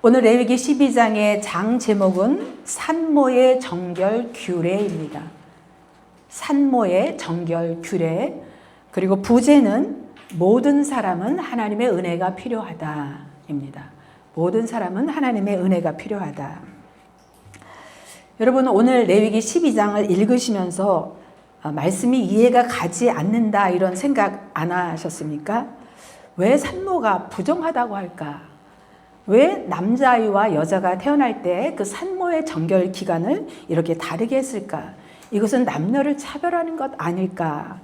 오늘 레위기 12장의 장 제목은 산모의 정결 규례입니다. 산모의 정결 규례, 그리고 부제는 모든 사람은 하나님의 은혜가 필요하다입니다. 모든 사람은 하나님의 은혜가 필요하다. 여러분, 오늘 레위기 12장을 읽으시면서 말씀이 이해가 가지 않는다 이런 생각 안 하셨습니까? 왜 산모가 부정하다고 할까? 왜 남자아이와 여자가 태어날 때 그 산모의 정결 기간을 이렇게 다르게 했을까? 이것은 남녀를 차별하는 것 아닐까?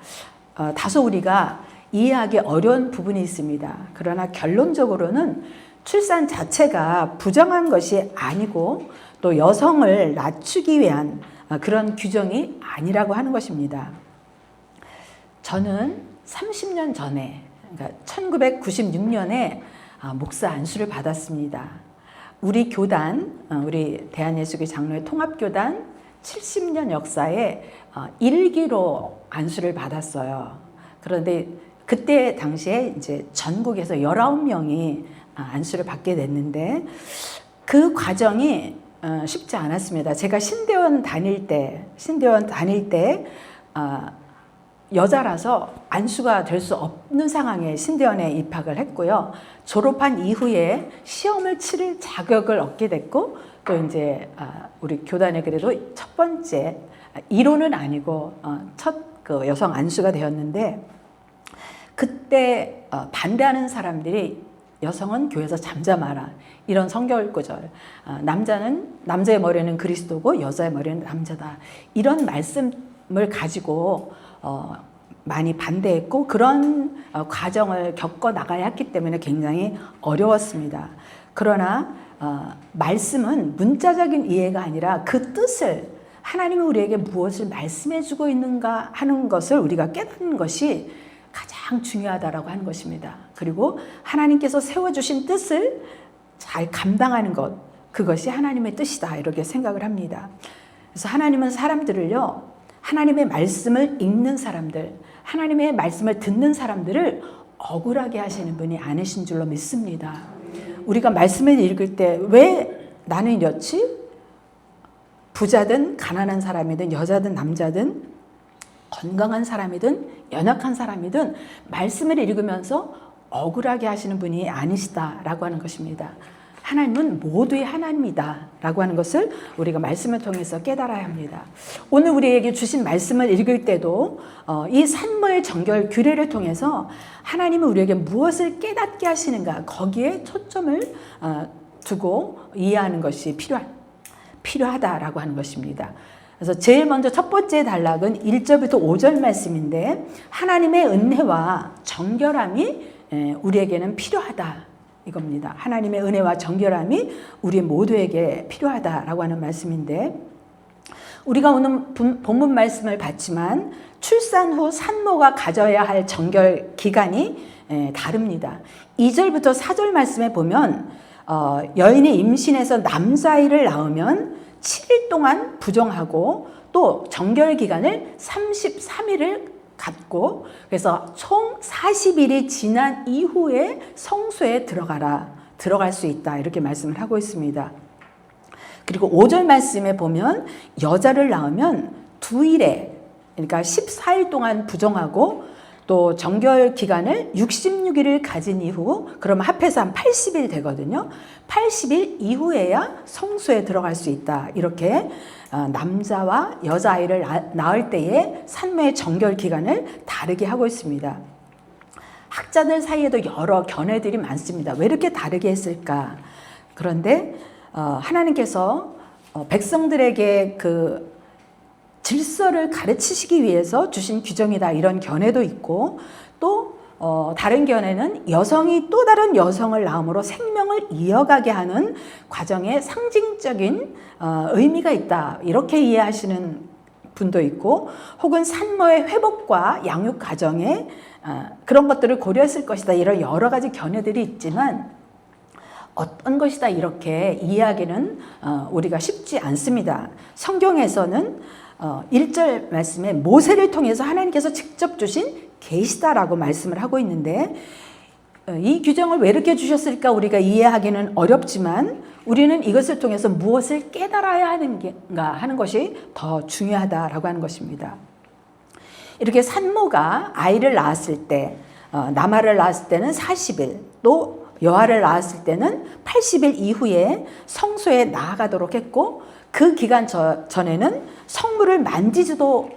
다소 우리가 이해하기 어려운 부분이 있습니다. 그러나 결론적으로는 출산 자체가 부정한 것이 아니고 또 여성을 낮추기 위한 그런 규정이 아니라고 하는 것입니다. 저는 30년 전에, 그러니까 1996년에 목사 안수를 받았습니다. 우리 교단, 우리 대한예수교 장로회 통합교단 70년 역사에 1기로 안수를 받았어요. 그런데 그때 당시에 이제 전국에서 19명이 안수를 받게 됐는데 그 과정이 쉽지 않았습니다. 제가 신대원 다닐 때 여자라서 안수가 될 수 없는 상황에 신대원에 입학을 했고요. 졸업한 이후에 시험을 치를 자격을 얻게 됐고, 또 이제 우리 교단에 그래도 첫 번째, 이론은 아니고 첫 그 여성 안수가 되었는데, 그때 반대하는 사람들이 여성은 교회에서 잠잠하라, 이런 성경 구절, 남자의 머리는 그리스도고 여자의 머리는 남자다, 이런 말씀을 가지고 많이 반대했고, 그런 과정을 겪어 나가야 했기 때문에 굉장히 어려웠습니다. 그러나 말씀은 문자적인 이해가 아니라 그 뜻을, 하나님이 우리에게 무엇을 말씀해 주고 있는가 하는 것을 우리가 깨닫는 것이 가장 중요하다라고 하는 것입니다. 그리고 하나님께서 세워주신 뜻을 잘 감당하는 것, 그것이 하나님의 뜻이다, 이렇게 생각을 합니다. 그래서 하나님은 사람들을요, 하나님의 말씀을 읽는 사람들, 하나님의 말씀을 듣는 사람들을 억울하게 하시는 분이 아니신 줄로 믿습니다. 우리가 말씀을 읽을 때 왜 나는 이렇지? 부자든 가난한 사람이든 여자든 남자든 건강한 사람이든 연약한 사람이든 말씀을 읽으면서 억울하게 하시는 분이 아니시다라고 하는 것입니다. 하나님은 모두의 하나님이다 라고 하는 것을 우리가 말씀을 통해서 깨달아야 합니다. 오늘 우리에게 주신 말씀을 읽을 때도 이 산모의 정결 규례를 통해서 하나님은 우리에게 무엇을 깨닫게 하시는가, 거기에 초점을 두고 이해하는 것이 필요하다라고 하는 것입니다. 그래서 제일 먼저 첫 번째 단락은 1절부터 5절 말씀인데, 하나님의 은혜와 정결함이 우리에게는 필요하다, 이겁니다. 하나님의 은혜와 정결함이 우리 모두에게 필요하다라고 하는 말씀인데, 우리가 오늘 본문 말씀을 봤지만 출산 후 산모가 가져야 할 정결 기간이 다릅니다. 2절부터 4절 말씀에 보면 여인이 임신해서 남자아이를 낳으면 7일 동안 부정하고 또 정결 기간을 33일을 갖고, 그래서 총 40일이 지난 이후에 성소에 들어갈 수 있다, 이렇게 말씀을 하고 있습니다. 그리고 5절 말씀에 보면 여자를 낳으면 2일에, 그러니까 14일 동안 부정하고 또 정결 기간을 66일을 가진 이후, 그러면 합해서 한 80일 되거든요. 80일 이후에야 성소에 들어갈 수 있다, 이렇게 남자와 여자아이를 낳을 때의 산모의 정결 기간을 다르게 하고 있습니다. 학자들 사이에도 여러 견해들이 많습니다. 왜 이렇게 다르게 했을까? 그런데 하나님께서 백성들에게 그 질서를 가르치시기 위해서 주신 규정이다, 이런 견해도 있고, 또 다른 견해는 여성이 또 다른 여성을 낳음으로 생명을 이어가게 하는 과정에 상징적인 의미가 있다, 이렇게 이해하시는 분도 있고, 혹은 산모의 회복과 양육 과정에 그런 것들을 고려했을 것이다, 이런 여러 가지 견해들이 있지만 어떤 것이다, 이렇게 이해하기는 우리가 쉽지 않습니다. 성경에서는 1절 말씀에 모세를 통해서 하나님께서 직접 주신 계시다라고 말씀을 하고 있는데, 이 규정을 왜 이렇게 주셨을까 우리가 이해하기는 어렵지만 우리는 이것을 통해서 무엇을 깨달아야 하는가 하는 것이 더 중요하다라고 하는 것입니다. 이렇게 산모가 아이를 낳았을 때, 남아를 낳았을 때는 40일, 또 여아를 낳았을 때는 80일 이후에 성소에 나아가도록 했고, 그 기간 전에는 성물을 만지지도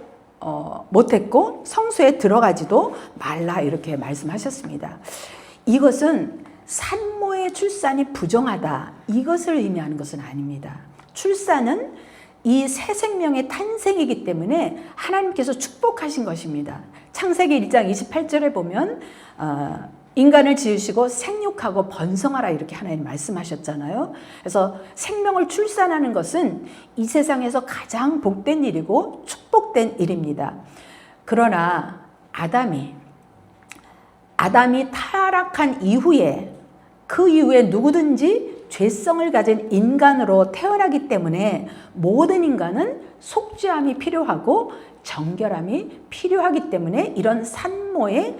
못했고 성소에 들어가지도 말라 이렇게 말씀하셨습니다. 이것은 산모의 출산이 부정하다 이것을 의미하는 것은 아닙니다. 출산은 이 새 생명의 탄생이기 때문에 하나님께서 축복하신 것입니다. 창세기 1장 28절에 보면 인간을 지으시고 생육하고 번성하라 이렇게 하나님 말씀하셨잖아요. 그래서 생명을 출산하는 것은 이 세상에서 가장 복된 일이고 축복된 일입니다. 그러나 아담이 타락한 이후에 그 이후에 누구든지 죄성을 가진 인간으로 태어나기 때문에 모든 인간은 속죄함이 필요하고 정결함이 필요하기 때문에 이런 산모의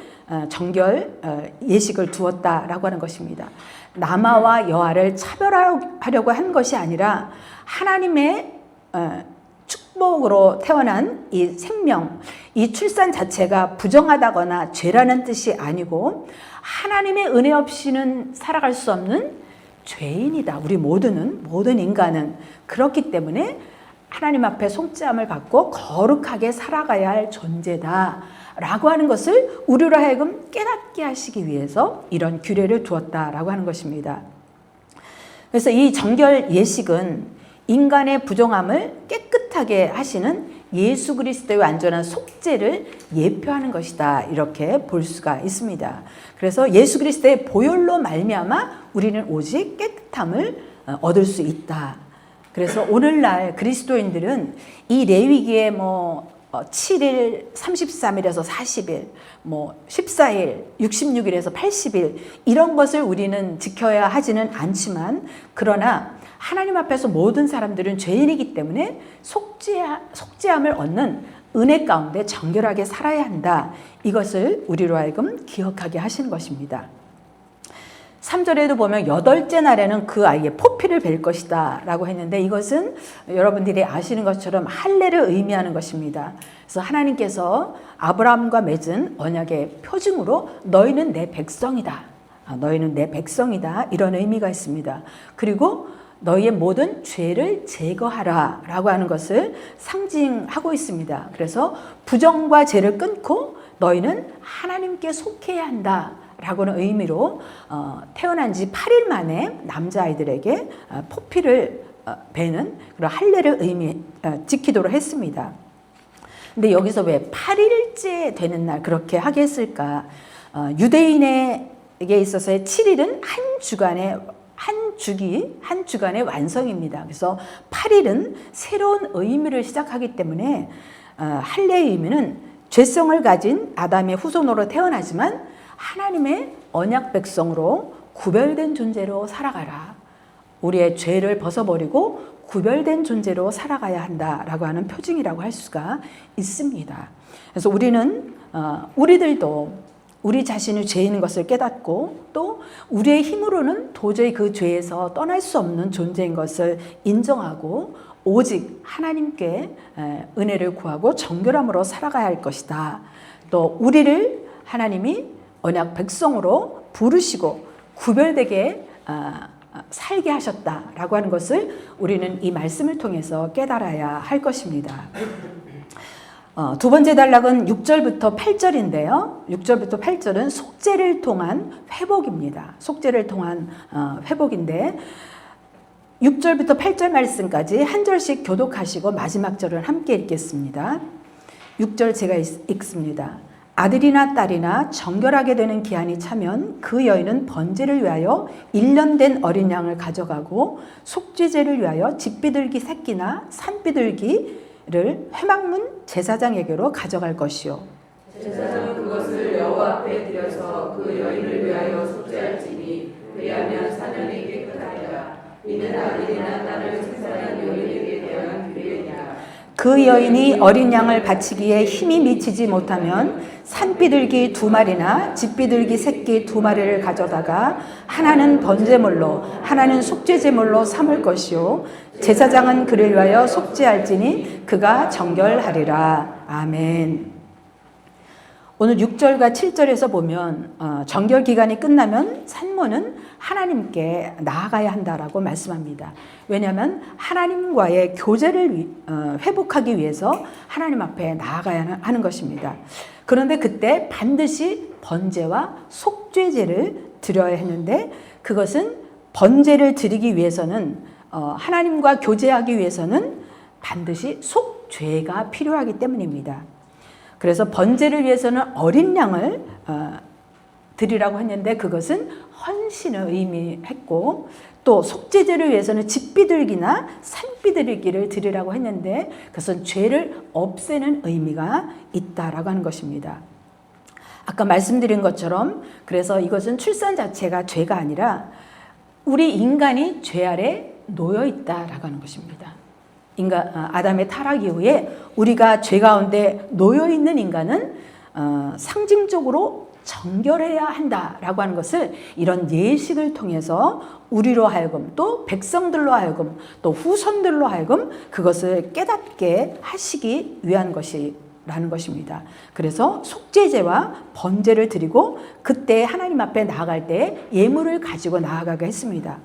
정결 예식을 두었다라고 하는 것입니다. 남아와 여아를 차별하려고 한 것이 아니라 하나님의 축복으로 태어난 이 생명, 이 출산 자체가 부정하다거나 죄라는 뜻이 아니고 하나님의 은혜 없이는 살아갈 수 없는 죄인이다. 우리 모든 인간은 그렇기 때문에 하나님 앞에 속죄함을 받고 거룩하게 살아가야 할 존재다 라고 하는 것을 우리로 하여금 깨닫게 하시기 위해서 이런 규례를 두었다라고 하는 것입니다. 그래서 이 정결 예식은 인간의 부정함을 깨끗하게 하시는 예수 그리스도의 완전한 속죄를 예표하는 것이다 이렇게 볼 수가 있습니다. 그래서 예수 그리스도의 보혈로 말미암아 우리는 오직 깨끗함을 얻을 수 있다. 그래서 오늘날 그리스도인들은 이 레위기에 7일, 33일에서 40일, 14일, 66일에서 80일 이런 것을 우리는 지켜야 하지는 않지만 그러나 하나님 앞에서 모든 사람들은 죄인이기 때문에 속죄함을 얻는 은혜 가운데 정결하게 살아야 한다. 이것을 우리로 하여금 기억하게 하시는 것입니다. 3절에도 보면 8째 날에는 그 아이의 포피를 벨 것이다 라고 했는데 이것은 여러분들이 아시는 것처럼 할례를 의미하는 것입니다. 그래서 하나님께서 아브라함과 맺은 언약의 표징으로 너희는 내 백성이다. 너희는 내 백성이다. 이런 의미가 있습니다. 그리고 너희의 모든 죄를 제거하라 라고 하는 것을 상징하고 있습니다. 그래서 부정과 죄를 끊고 너희는 하나님께 속해야 한다 라고는 의미로 태어난 지 8일 만에 남자아이들에게 포피를 베는 그런 할례를 지키도록 했습니다. 근데 여기서 왜 8일째 되는 날 그렇게 하게 했을까? 유대인에게 있어서의 7일은 한 주간의 완성입니다. 그래서 8일은 새로운 의미를 시작하기 때문에 할례의 의미는 죄성을 가진 아담의 후손으로 태어나지만 하나님의 언약 백성으로 구별된 존재로 살아가라. 우리의 죄를 벗어버리고 구별된 존재로 살아가야 한다라고 하는 표징이라고 할 수가 있습니다. 그래서 우리들도 우리 자신이 죄인 것을 깨닫고 또 우리의 힘으로는 도저히 그 죄에서 떠날 수 없는 존재인 것을 인정하고 오직 하나님께 은혜를 구하고 정결함으로 살아가야 할 것이다. 또 우리를 하나님이 언약 백성으로 부르시고 구별되게 살게 하셨다라고 하는 것을 우리는 이 말씀을 통해서 깨달아야 할 것입니다. 두 번째 단락은 6절부터 8절인데요. 6절부터 8절은 속죄를 통한 회복입니다. 속죄를 통한 회복인데 6절부터 8절 말씀까지 한 절씩 교독하시고 마지막 절을 함께 읽겠습니다. 6절 제가 읽습니다. 아들이나 딸이나 정결하게 되는 기한이 차면 그 여인은 번제를 위하여 1년 된 어린 양을 가져가고 속죄제를 위하여 집비둘기 새끼나 산비둘기를 회막문 제사장에게로 가져갈 것이요. 제사장은 그것을 여호와 앞에 드려서 그 여인을 위하여 속죄할지니 그리하면 사년이 깨끗하리라. 이는 아들이나 딸을 생산한 여인에게 대한 규례니라. 그 여인이 어린 양을 바치기에 힘이 미치지 못하면 산비둘기 2마리나 집비둘기 새끼 2마리를 가져다가 하나는 번제물로 하나는 속죄제물로 삼을 것이요 제사장은 그를 위하여 속죄할지니 그가 정결하리라. 아멘. 오늘 6절과 7절에서 보면 정결 기간이 끝나면 산모는 하나님께 나아가야 한다라고 말씀합니다. 왜냐하면 하나님과의 교제를 회복하기 위해서 하나님 앞에 나아가야 하는 것입니다. 그런데 그때 반드시 번제와 속죄제를 드려야 했는데 그것은 번제를 드리기 위해서는 하나님과 교제하기 위해서는 반드시 속죄가 필요하기 때문입니다. 그래서 번제를 위해서는 어린 양을 드리라고 했는데 그것은 헌신을 의미했고 또 속죄제를 위해서는 집비둘기나 산비둘기를 드리라고 했는데 그것은 죄를 없애는 의미가 있다라고 하는 것입니다. 아까 말씀드린 것처럼 그래서 이것은 출산 자체가 죄가 아니라 우리 인간이 죄 아래 놓여 있다라고 하는 것입니다. 아담의 타락 이후에 우리가 죄 가운데 놓여 있는 인간은 상징적으로 정결해야 한다라고 하는 것을 이런 예식을 통해서 우리로 하여금 또 백성들로 하여금 또 후손들로 하여금 그것을 깨닫게 하시기 위한 것이라는 것입니다. 그래서 속죄제와 번제를 드리고 그때 하나님 앞에 나아갈 때 예물을 가지고 나아가게 했습니다.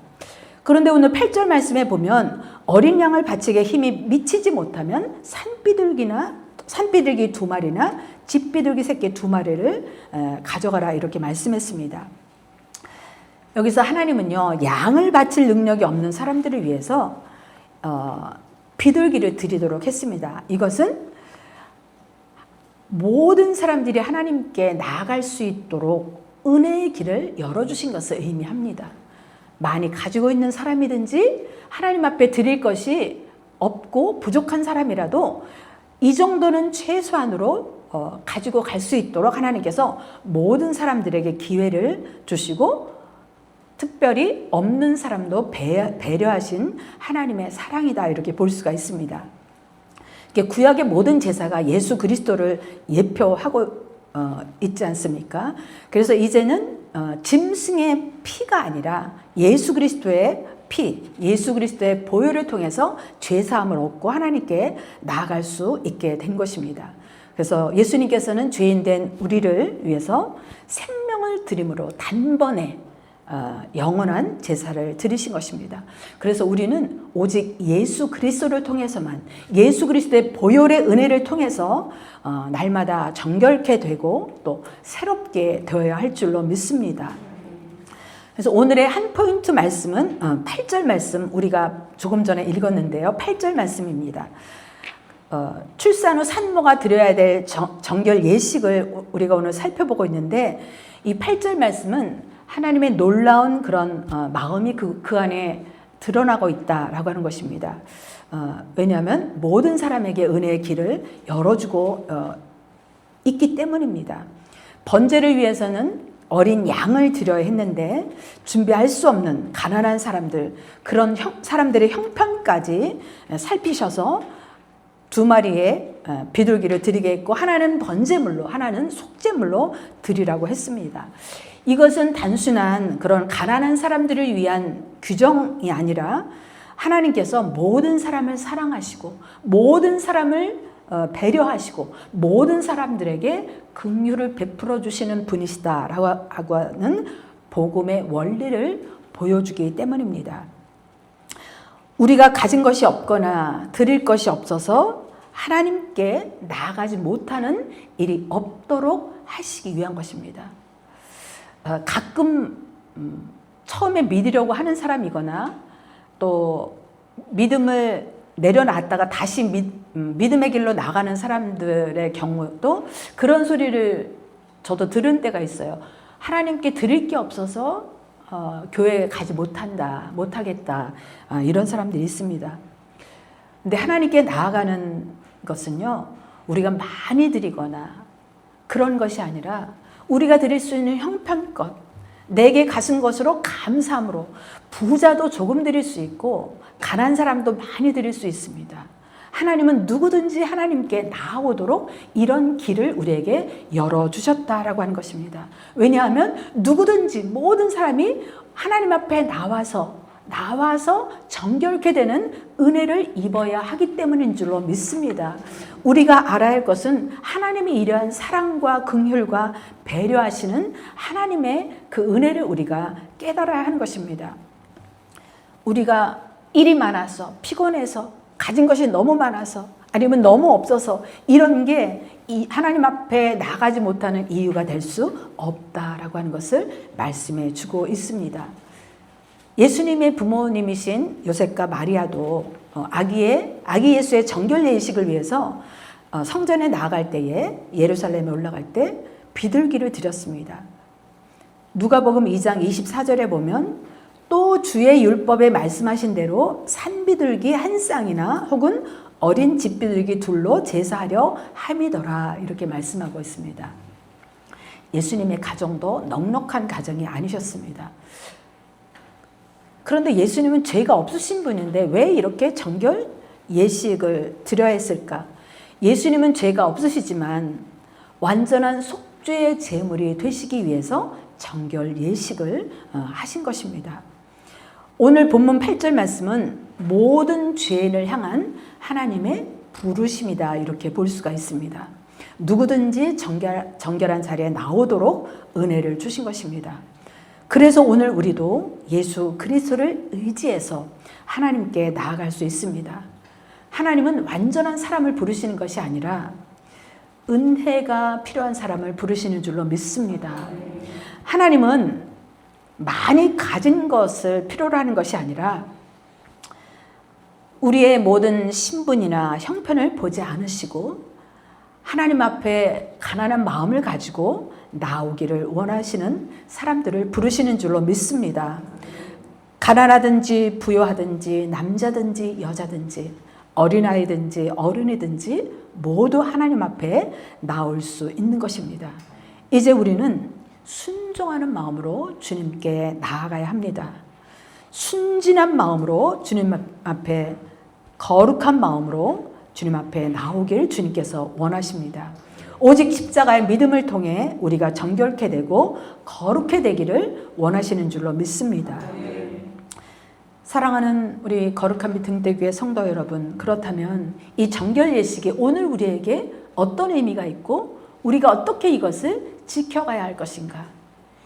그런데 오늘 8절 말씀에 보면 어린 양을 바치기에 힘이 미치지 못하면 산비둘기 2마리나 집비둘기 새끼 2마리를 가져가라 이렇게 말씀했습니다. 여기서 하나님은요 양을 바칠 능력이 없는 사람들을 위해서 비둘기를 드리도록 했습니다. 이것은 모든 사람들이 하나님께 나아갈 수 있도록 은혜의 길을 열어주신 것을 의미합니다. 많이 가지고 있는 사람이든지 하나님 앞에 드릴 것이 없고 부족한 사람이라도 이 정도는 최소한으로 가지고 갈 수 있도록 하나님께서 모든 사람들에게 기회를 주시고 특별히 없는 사람도 배려하신 하나님의 사랑이다 이렇게 볼 수가 있습니다. 구약의 모든 제사가 예수 그리스도를 예표하고 있지 않습니까? 그래서 이제는 짐승의 피가 아니라 예수 그리스도의 피, 예수 그리스도의 보혈을 통해서 죄사함을 얻고 하나님께 나아갈 수 있게 된 것입니다. 그래서 예수님께서는 죄인된 우리를 위해서 생명을 드림으로 단번에 영원한 제사를 드리신 것입니다. 그래서 우리는 오직 예수 그리스도를 통해서만 예수 그리스도의 보혈의 은혜를 통해서 날마다 정결케 되고 또 새롭게 되어야 할 줄로 믿습니다. 그래서 오늘의 한 포인트 말씀은 8절 말씀 우리가 조금 전에 읽었는데요. 8절 말씀입니다. 출산 후 산모가 드려야 될 정결 예식을 우리가 오늘 살펴보고 있는데 이 8절 말씀은 하나님의 놀라운 그런 마음이 그 안에 드러나고 있다라고 하는 것입니다. 왜냐하면 모든 사람에게 은혜의 길을 열어주고 있기 때문입니다. 번제를 위해서는 어린 양을 드려야 했는데 준비할 수 없는 가난한 사람들 그런 사람들의 형편까지 살피셔서 2마리의 비둘기를 드리게 했고 하나는 번제물로 하나는 속죄물로 드리라고 했습니다. 이것은 단순한 그런 가난한 사람들을 위한 규정이 아니라 하나님께서 모든 사람을 사랑하시고 모든 사람을 배려하시고 모든 사람들에게 긍휼을 베풀어 주시는 분이시다라고 하는 복음의 원리를 보여주기 때문입니다. 우리가 가진 것이 없거나 드릴 것이 없어서 하나님께 나아가지 못하는 일이 없도록 하시기 위한 것입니다. 가끔 처음에 믿으려고 하는 사람이거나 또 믿음을 내려놨다가 다시 믿음의 길로 나가는 사람들의 경우도 그런 소리를 저도 들은 때가 있어요. 하나님께 드릴 게 없어서 교회에 가지 못하겠다 이런 사람들이 있습니다. 근데 하나님께 나아가는 것은요 우리가 많이 드리거나 그런 것이 아니라 우리가 드릴 수 있는 형편껏 내게 가진 것으로 감사함으로 부자도 조금 드릴 수 있고 가난한 사람도 많이 드릴 수 있습니다. 하나님은 누구든지 하나님께 나아오도록 이런 길을 우리에게 열어주셨다라고 하는 것입니다. 왜냐하면 누구든지 모든 사람이 하나님 앞에 나와서 정결케 되는 은혜를 입어야 하기 때문인 줄로 믿습니다. 우리가 알아야 할 것은 하나님이 이러한 사랑과 긍휼과 배려하시는 하나님의 그 은혜를 우리가 깨달아야 하는 것입니다. 우리가 일이 많아서 피곤해서 가진 것이 너무 많아서 아니면 너무 없어서 이런 게 하나님 앞에 나가지 못하는 이유가 될 수 없다라고 하는 것을 말씀해 주고 있습니다. 예수님의 부모님이신 요셉과 마리아도 아기 예수의 정결 예식을 위해서 성전에 나아갈 때에 예루살렘에 올라갈 때 비둘기를 드렸습니다. 누가복음 2장 24절에 보면 또 주의 율법에 말씀하신 대로 산비둘기 한 쌍이나 혹은 어린 집비둘기 둘로 제사하려 함이더라 이렇게 말씀하고 있습니다. 예수님의 가정도 넉넉한 가정이 아니셨습니다. 그런데 예수님은 죄가 없으신 분인데 왜 이렇게 정결 예식을 드려야 했을까? 예수님은 죄가 없으시지만 완전한 속죄의 제물이 되시기 위해서 정결 예식을 하신 것입니다. 오늘 본문 8절 말씀은 모든 죄인을 향한 하나님의 부르심이다 이렇게 볼 수가 있습니다. 누구든지 정결한 자리에 나오도록 은혜를 주신 것입니다. 그래서 오늘 우리도 예수 그리스도를 의지해서 하나님께 나아갈 수 있습니다. 하나님은 완전한 사람을 부르시는 것이 아니라 은혜가 필요한 사람을 부르시는 줄로 믿습니다. 하나님은 많이 가진 것을 필요로 하는 것이 아니라 우리의 모든 신분이나 형편을 보지 않으시고 하나님 앞에 가난한 마음을 가지고 나오기를 원하시는 사람들을 부르시는 줄로 믿습니다. 가난하든지 부유하든지 남자든지 여자든지 어린아이든지 어른이든지 모두 하나님 앞에 나올 수 있는 것입니다. 이제 우리는 순종하는 마음으로 주님께 나아가야 합니다. 순진한 마음으로 주님 앞에 거룩한 마음으로 주님 앞에 나오길 주님께서 원하십니다. 오직 십자가의 믿음을 통해 우리가 정결케 되고 거룩해 되기를 원하시는 줄로 믿습니다. 사랑하는 우리 거룩한 빛 등대교회 성도 여러분, 그렇다면 이 정결 예식이 오늘 우리에게 어떤 의미가 있고 우리가 어떻게 이것을 지켜가야 할 것인가?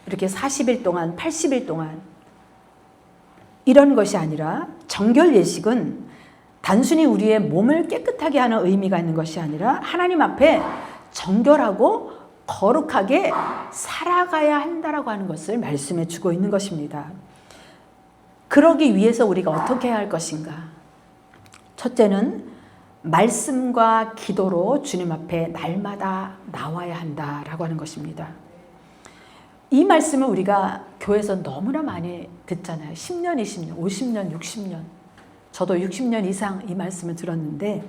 이렇게 40일 동안 80일 동안 이런 것이 아니라 정결 예식은 단순히 우리의 몸을 깨끗하게 하는 의미가 있는 것이 아니라 하나님 앞에 정결하고 거룩하게 살아가야 한다라고 하는 것을 말씀해 주고 있는 것입니다. 그러기 위해서 우리가 어떻게 해야 할 것인가? 첫째는 말씀과 기도로 주님 앞에 날마다 나와야 한다라고 하는 것입니다. 이 말씀을 우리가 교회에서 너무나 많이 듣잖아요. 10년, 20년, 50년, 60년. 저도 60년 이상 이 말씀을 들었는데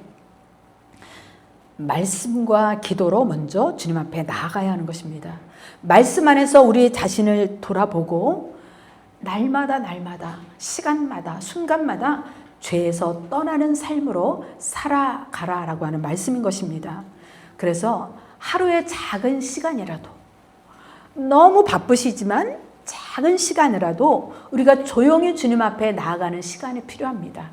말씀과 기도로 먼저 주님 앞에 나아가야 하는 것입니다. 말씀 안에서 우리 자신을 돌아보고 날마다 시간마다 순간마다 죄에서 떠나는 삶으로 살아가라라고 하는 말씀인 것입니다. 그래서 하루의 작은 시간이라도 너무 바쁘시지만 작은 시간이라도 우리가 조용히 주님 앞에 나아가는 시간이 필요합니다.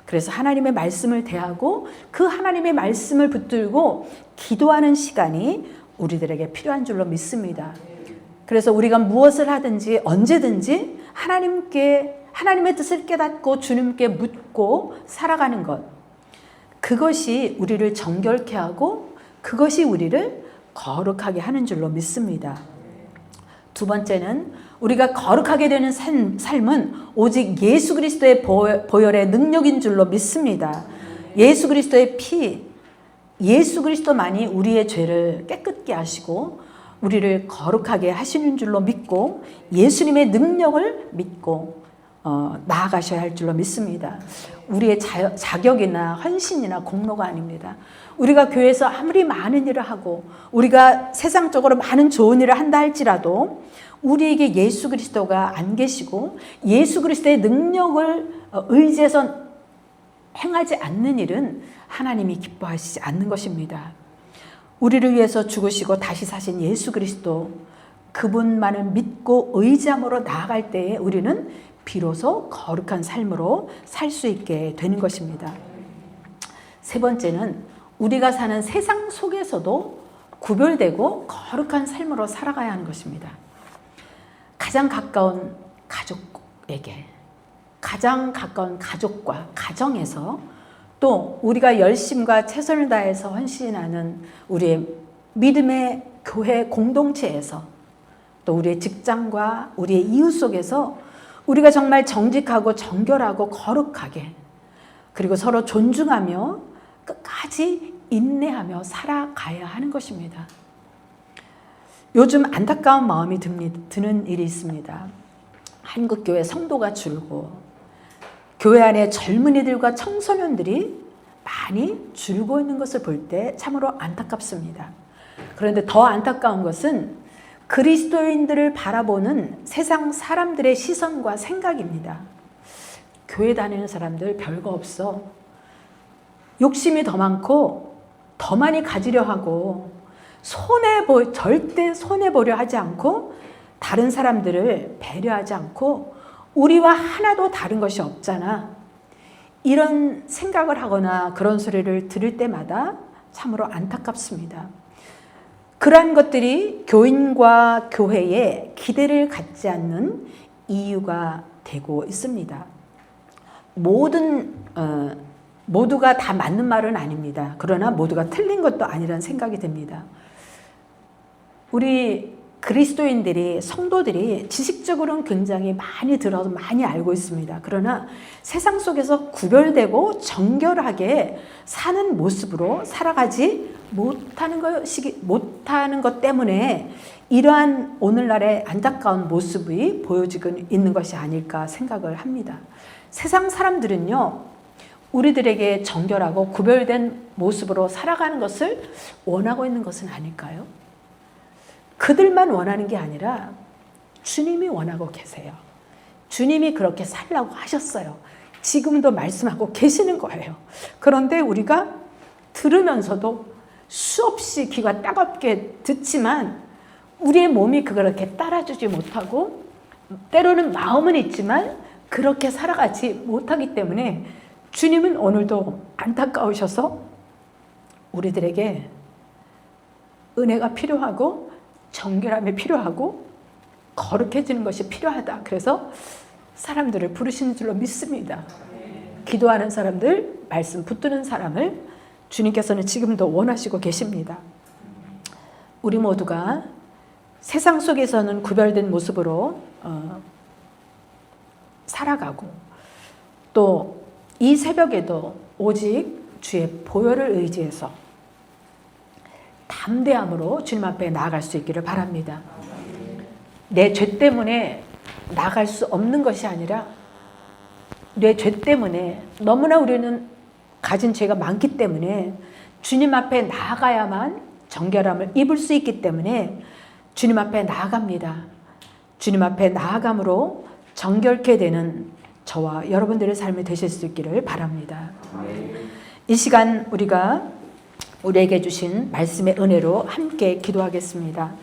그래서 하나님의 말씀을 대하고 그 하나님의 말씀을 붙들고 기도하는 시간이 우리들에게 필요한 줄로 믿습니다. 그래서 우리가 무엇을 하든지 언제든지 하나님의 뜻을 깨닫고 주님께 묻고 살아가는 것, 그것이 우리를 정결케 하고 그것이 우리를 거룩하게 하는 줄로 믿습니다. 두 번째는 우리가 거룩하게 되는 삶은 오직 예수 그리스도의 보혈의 능력인 줄로 믿습니다. 예수 그리스도의 피, 예수 그리스도만이 우리의 죄를 깨끗게 하시고 우리를 거룩하게 하시는 줄로 믿고 예수님의 능력을 믿고 나아가셔야 할 줄로 믿습니다. 우리의 자격이나 헌신이나 공로가 아닙니다. 우리가 교회에서 아무리 많은 일을 하고 우리가 세상적으로 많은 좋은 일을 한다 할지라도 우리에게 예수 그리스도가 안 계시고 예수 그리스도의 능력을 의지해서 행하지 않는 일은 하나님이 기뻐하시지 않는 것입니다. 우리를 위해서 죽으시고 다시 사신 예수 그리스도, 그분만을 믿고 의지함으로 나아갈 때에 우리는 비로소 거룩한 삶으로 살 수 있게 되는 것입니다. 세 번째는 우리가 사는 세상 속에서도 구별되고 거룩한 삶으로 살아가야 하는 것입니다. 가장 가까운 가족에게, 가장 가까운 가족과 가정에서, 또 우리가 열심과 최선을 다해서 헌신하는 우리의 믿음의 교회 공동체에서, 또 우리의 직장과 우리의 이웃 속에서 우리가 정말 정직하고 정결하고 거룩하게, 그리고 서로 존중하며 끝까지 인내하며 살아가야 하는 것입니다. 요즘 안타까운 마음이 드는 일이 있습니다. 한국교회 성도가 줄고 교회 안에 젊은이들과 청소년들이 많이 줄고 있는 것을 볼 때 참으로 안타깝습니다. 그런데 더 안타까운 것은 그리스도인들을 바라보는 세상 사람들의 시선과 생각입니다. 교회 다니는 사람들 별거 없어. 욕심이 더 많고 더 많이 가지려 하고 절대 손해보려 하지 않고 다른 사람들을 배려하지 않고 우리와 하나도 다른 것이 없잖아. 이런 생각을 하거나 그런 소리를 들을 때마다 참으로 안타깝습니다. 그러한 것들이 교인과 교회에 기대를 갖지 않는 이유가 되고 있습니다. 모두가 다 맞는 말은 아닙니다. 그러나 모두가 틀린 것도 아니라는 생각이 듭니다. 우리 그리스도인들이, 성도들이 지식적으로는 굉장히 많이 들어서 많이 알고 있습니다. 그러나 세상 속에서 구별되고 정결하게 사는 모습으로 살아가지 못하는 것 때문에 이러한 오늘날의 안타까운 모습이 보여지고 있는 것이 아닐까 생각을 합니다. 세상 사람들은요, 우리들에게 정결하고 구별된 모습으로 살아가는 것을 원하고 있는 것은 아닐까요? 그들만 원하는 게 아니라 주님이 원하고 계세요. 주님이 그렇게 살라고 하셨어요. 지금도 말씀하고 계시는 거예요. 그런데 우리가 들으면서도 수없이 귀가 따갑게 듣지만 우리의 몸이 그렇게 따라주지 못하고, 때로는 마음은 있지만 그렇게 살아가지 못하기 때문에 주님은 오늘도 안타까우셔서 우리들에게 은혜가 필요하고 정결함이 필요하고 거룩해지는 것이 필요하다. 그래서 사람들을 부르시는 줄로 믿습니다. 기도하는 사람들, 말씀 붙드는 사람을 주님께서는 지금도 원하시고 계십니다. 우리 모두가 세상 속에서는 구별된 모습으로 살아가고, 또 이 새벽에도 오직 주의 보혈을 의지해서 담대함으로 주님 앞에 나아갈 수 있기를 바랍니다. 내 죄 때문에 나아갈 수 없는 것이 아니라 내 죄 때문에, 너무나 우리는 가진 죄가 많기 때문에 주님 앞에 나아가야만 정결함을 입을 수 있기 때문에 주님 앞에 나아갑니다. 주님 앞에 나아감으로 정결케 되는 저와 여러분들의 삶이 되실 수 있기를 바랍니다. 이 시간 우리가 우리에게 주신 말씀의 은혜로 함께 기도하겠습니다.